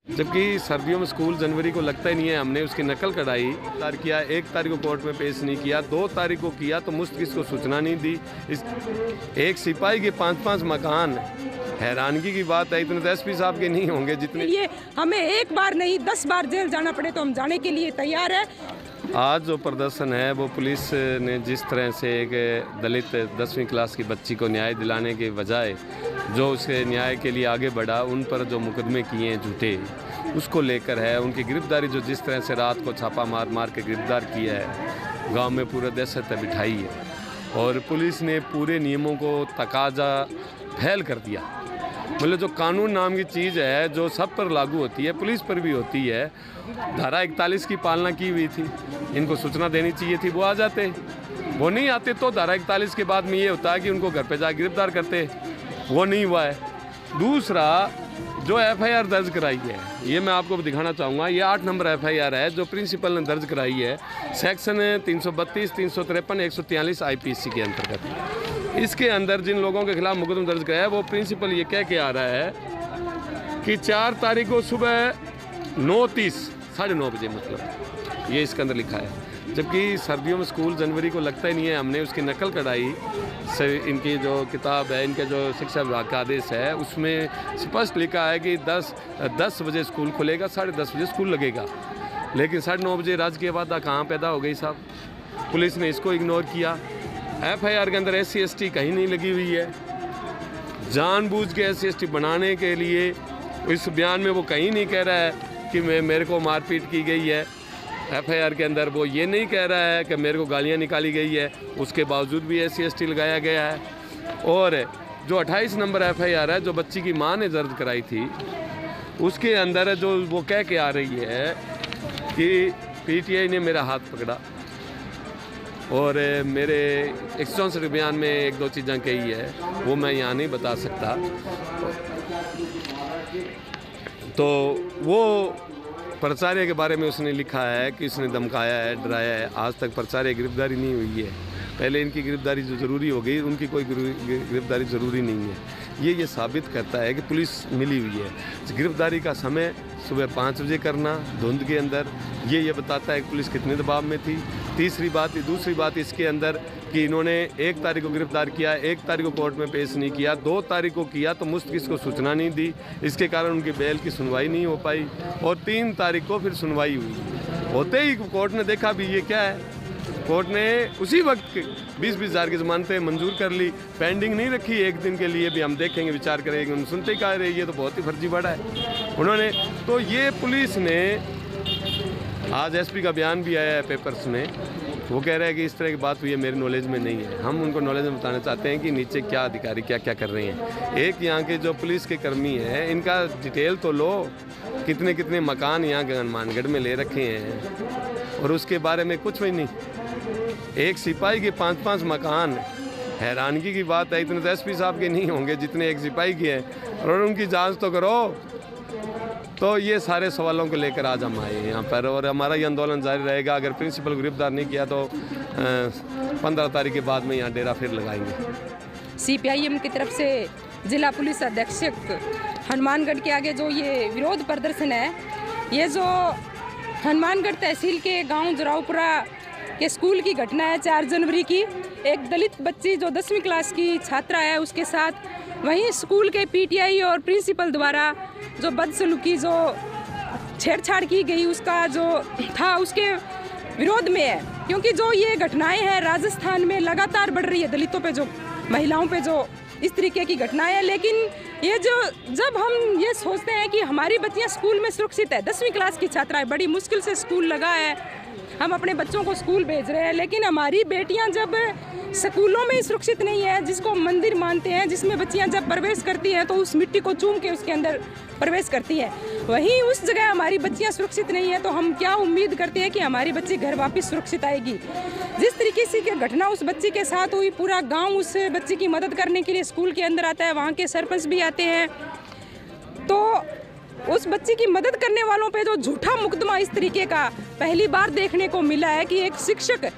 जबकि सर्दियों में स्कूल जनवरी को लगता ही नहीं है। हमने उसकी नकल कढ़ाई किया, 1 तारीख को कोर्ट में पेश नहीं किया, 2 तारीख को किया तो मुस्तकिस को सूचना नहीं दी। इस एक सिपाही के 5-5 मकान, हैरानगी की बात है। इतने तो एसपी साहब के नहीं होंगे जितने। ये हमें 1 बार नहीं 10 बार जेल जाना पड़े तो हम जाने के लिए तैयार है। आज जो प्रदर्शन है वो पुलिस ने जिस तरह से एक दलित 10वीं क्लास की बच्ची को न्याय दिलाने के बजाय जो उसके न्याय के लिए आगे बढ़ा, उन पर जो मुकदमे किए हैं झूठे, उसको लेकर है। उनकी गिरफ्तारी जो जिस तरह से रात को छापा मार के गिरफ्तार किया है, गांव में पूरा दहशत बिठाई है और पुलिस ने पूरे नियमों को तकाजा फैल कर दिया। मतलब जो कानून नाम की चीज़ है जो सब पर लागू होती है, पुलिस पर भी होती है। धारा 41 की पालना की हुई थी, इनको सूचना देनी चाहिए थी, वो आ जाते। वो नहीं आते तो धारा 41 के बाद में ये होता है कि उनको घर पे जा गिरफ्तार करते, वो नहीं हुआ है। दूसरा जो एफआईआर दर्ज कराई है, ये मैं आपको दिखाना चाहूँगा। ये 8 नंबर एफआईआर है जो प्रिंसिपल ने दर्ज कराई है, सेक्शन 332, 353, 143 आईपीसी के अंतर्गत। इसके अंदर जिन लोगों के खिलाफ मुकदमा दर्ज कराया है वो प्रिंसिपल ये कह के आ रहा है कि 4 तारीख को सुबह 9:30, 9:30 बजे, मतलब ये इसके अंदर लिखा है। जबकि सर्दियों में स्कूल जनवरी को लगता ही नहीं है। हमने उसकी नकल कढ़ाई से, इनकी जो किताब है, इनके जो शिक्षा विभाग का आदेश है, उसमें स्पष्ट लिखा है कि 10 बजे स्कूल खुलेगा, 10:30 बजे स्कूल लगेगा। लेकिन 9:30 बजे राजकीय वादा कहाँ पैदा हो गई साहब? पुलिस ने इसको इग्नोर किया। एफआईआर के अंदर SC ST कहीं नहीं लगी हुई है। जानबूझ के SC ST बनाने के लिए इस बयान में वो कहीं नहीं कह रहा है कि मेरे को मारपीट की गई है। एफआईआर के अंदर वो ये नहीं कह रहा है कि मेरे को गालियाँ निकाली गई है, उसके बावजूद भी SC ST लगाया गया है। और जो 28 नंबर एफआईआर है जो बच्ची की माँ ने दर्ज कराई थी, उसके अंदर जो वो कह के आ रही है कि PTI ने मेरा हाथ पकड़ा और मेरे 164 बयान में 1-2 चीज़ें कही है, वो मैं यहाँ नहीं बता सकता। तो वो प्राचार्य के बारे में उसने लिखा है कि उसने धमकाया है, डराया है। आज तक प्राचार्य गिरफ्तारी नहीं हुई है। पहले इनकी गिरफ्तारी जो ज़रूरी हो गई, उनकी कोई गिरफ्तारी ज़रूरी नहीं है। ये साबित करता है कि पुलिस मिली हुई है। गिरफ्तारी का समय सुबह 5 बजे करना धुंध के अंदर, ये बताता है कि पुलिस कितने दबाव में थी। दूसरी बात इसके अंदर कि इन्होंने 1 तारीख को गिरफ्तार किया, 1 तारीख को कोर्ट में पेश नहीं किया, 2 तारीख को किया तो मुस्तकिस को सूचना नहीं दी। इसके कारण उनकी बेल की सुनवाई नहीं हो पाई और 3 तारीख को फिर सुनवाई हुई। होते ही कोर्ट ने देखा भी ये क्या है, कोर्ट ने उसी वक्त 20-20 हज़ार की ज़मानतें मंजूर कर ली, पेंडिंग नहीं रखी एक दिन के लिए भी हम देखेंगे, विचार करेंगे। उन्होंने सुनते ही कह रहे ये तो बहुत ही फर्जीवाड़ा है उन्होंने। तो ये पुलिस ने आज SP का बयान भी आया है पेपर्स में, वो कह रहे हैं कि इस तरह की बात हुई है, मेरे नॉलेज में नहीं है। हम उनको नॉलेज में बताना चाहते हैं कि नीचे क्या अधिकारी क्या क्या कर रहे हैं। एक यहाँ के जो पुलिस के कर्मी हैं, इनका डिटेल तो लो, कितने कितने मकान यहाँ मानगढ़ में ले रखे हैं और उसके बारे में कुछ भी नहीं। एक सिपाही के 5-5 मकान, हैरानगी की बात है। इतने तो SP साहब के नहीं होंगे जितने एक सिपाही के हैं, और उनकी जांच तो करो। तो ये सारे सवालों को लेकर आज हम आए यहाँ पर और हमारा ये आंदोलन जारी रहेगा। अगर प्रिंसिपल को गिरफ्तार नहीं किया तो 15 तारीख के बाद में यहाँ डेरा फिर लगाएंगे। CPIM की तरफ से जिला पुलिस अधीक्षक हनुमानगढ़ के आगे जो ये विरोध प्रदर्शन है, ये जो हनुमानगढ़ तहसील के गांव जरावपुरा के स्कूल की घटना है 4 जनवरी की। एक दलित बच्ची जो 10वीं क्लास की छात्रा है, उसके साथ वहीं स्कूल के PTI और प्रिंसिपल द्वारा जो बदसलूकी, जो छेड़छाड़ की गई, उसका जो था उसके विरोध में है। क्योंकि जो ये घटनाएं हैं राजस्थान में लगातार बढ़ रही है, दलितों पे, जो महिलाओं पे जो इस तरीके की घटनाएं हैं। लेकिन ये जो जब हम ये सोचते हैं कि हमारी बच्चियां स्कूल में सुरक्षित है, 10वीं क्लास की छात्रा है, बड़ी मुश्किल से स्कूल लगा है, हम अपने बच्चों को स्कूल भेज रहे हैं, लेकिन हमारी बेटियां जब स्कूलों में सुरक्षित नहीं है, जिसको मंदिर मानते हैं, जिसमें बच्चियां जब प्रवेश करती हैं तो उस मिट्टी को चूम के उसके अंदर प्रवेश करती हैं, वहीं उस जगह हमारी बच्चियां सुरक्षित नहीं है, तो हम क्या उम्मीद करते हैं कि हमारी बच्ची घर वापस सुरक्षित आएगी। जिस तरीके से की घटना उस बच्ची के साथ हुई, पूरा गाँव उस बच्ची की मदद करने के लिए स्कूल के अंदर आता है, वहाँ के सरपंच भी आते हैं। तो उस बच्ची की मदद करने वालों पे जो झूठा मुकदमा इस तरीके का पहली बार देखने को मिला है कि एक शिक्षक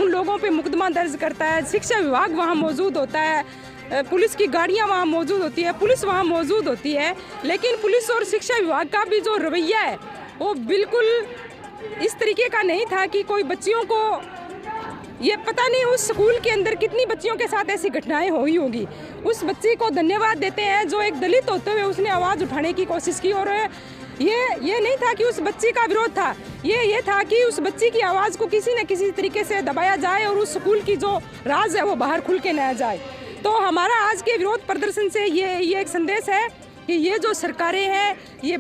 उन लोगों पे मुकदमा दर्ज करता है, शिक्षा विभाग वहाँ मौजूद होता है, पुलिस की गाड़ियां वहाँ मौजूद होती है, पुलिस वहाँ मौजूद होती है, लेकिन पुलिस और शिक्षा विभाग का भी जो रवैया है वो बिल्कुल इस तरीके का नहीं था कि कोई बच्चियों को, ये पता नहीं उस स्कूल के अंदर कितनी बच्चियों के साथ ऐसी घटनाएं हुई होगी। उस बच्ची को धन्यवाद देते हैं जो एक दलित होते हुए उसने आवाज़ उठाने की कोशिश की, और ये नहीं था कि उस बच्ची का विरोध था, ये था कि उस बच्ची की आवाज़ को किसी न किसी तरीके से दबाया जाए और उस स्कूल की जो राज है वो बाहर खुल के न जाए। तो हमारा आज के विरोध प्रदर्शन से ये एक संदेश है कि ये जो सरकारें हैं ये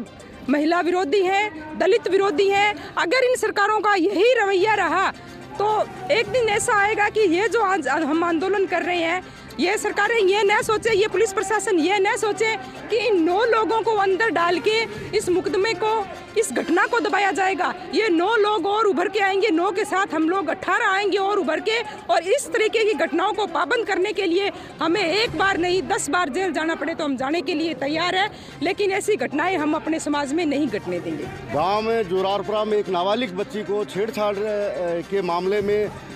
महिला विरोधी हैं, दलित विरोधी हैं। अगर इन सरकारों का यही रवैया रहा तो एक दिन ऐसा आएगा कि ये जो आज हम आंदोलन कर रहे हैं, ये सरकारें ये न सोचे, ये पुलिस प्रशासन ये न सोचे कि इन 9 लोगों को अंदर डाल के इस मुकदमे को, इस घटना को दबाया जाएगा। ये 9 लोग और उभर के आएंगे, 9 के साथ हम लोग 18 आएंगे और उभर के, और इस तरीके की घटनाओं को पाबंद करने के लिए हमें एक बार नहीं 10 बार जेल जाना पड़े तो हम जाने के लिए तैयार है, लेकिन ऐसी घटनाएं हम अपने समाज में नहीं घटने देंगे। गाँव में जोरारपुरा में एक नाबालिग बच्ची को छेड़छाड़ के मामले में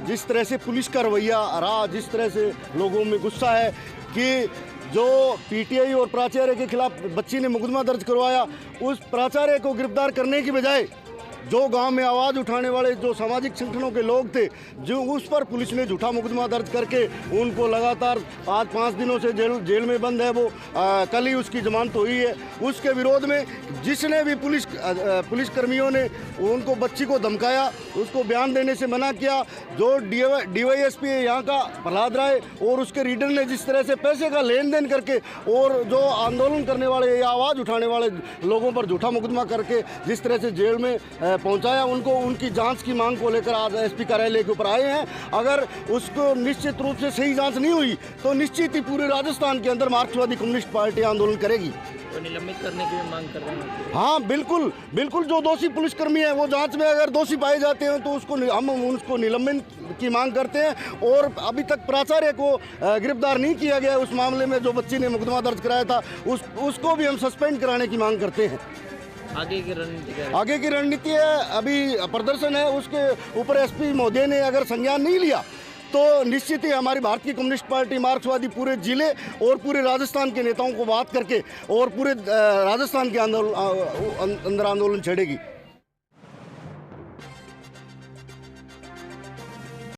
जिस तरह से पुलिस का रवैया रहा, जिस तरह से लोगों में गुस्सा है कि जो पीटीआई और प्राचार्य के खिलाफ बच्ची ने मुकदमा दर्ज करवाया, उस प्राचार्य को गिरफ्तार करने की बजाय जो गांव में आवाज़ उठाने वाले जो सामाजिक संगठनों के लोग थे, जो उस पर पुलिस ने झूठा मुकदमा दर्ज करके उनको लगातार आज 5 दिनों से जेल में बंद है। वो कल ही उसकी जमानत हुई है। उसके विरोध में जिसने भी पुलिस कर्मियों ने उनको बच्ची को धमकाया, उसको बयान देने से मना किया, जो डीवाईएसपी है यहाँ का प्रहलाद राय और उसके रीडर ने जिस तरह से पैसे का लेन देन करके और जो आंदोलन करने वाले या आवाज़ उठाने वाले लोगों पर झूठा मुकदमा करके जिस तरह से जेल में पहुंचाया, उनको उनकी जांच की मांग को लेकर आज एसपी कार्यालय के ऊपर आए हैं। अगर उसको निश्चित रूप से सही जांच नहीं हुई तो निश्चित ही पूरे राजस्थान के अंदर मार्क्सवादी कम्युनिस्ट पार्टी आंदोलन करेगी। तो निलंबित करने की मांग कर रहे हैं। हाँ बिल्कुल, जो दोषी पुलिसकर्मी है वो जांच में अगर दोषी पाए जाते हैं तो हम उसको निलंबित की मांग करते हैं। और अभी तक प्राचार्य को गिरफ्तार नहीं किया गया उस मामले में जो बच्ची ने मुकदमा दर्ज कराया था, उसको भी हम सस्पेंड कराने की मांग करते हैं। आगे की रणनीति क्या है? आगे की रणनीति है, अभी प्रदर्शन है, उसके ऊपर एसपी महोदय ने अगर संज्ञान नहीं लिया तो निश्चित ही हमारी भारतीय कम्युनिस्ट पार्टी मार्क्सवादी पूरे जिले और पूरे राजस्थान के नेताओं को बात करके और पूरे राजस्थान के अंदर आंदोलन छेड़ेगी।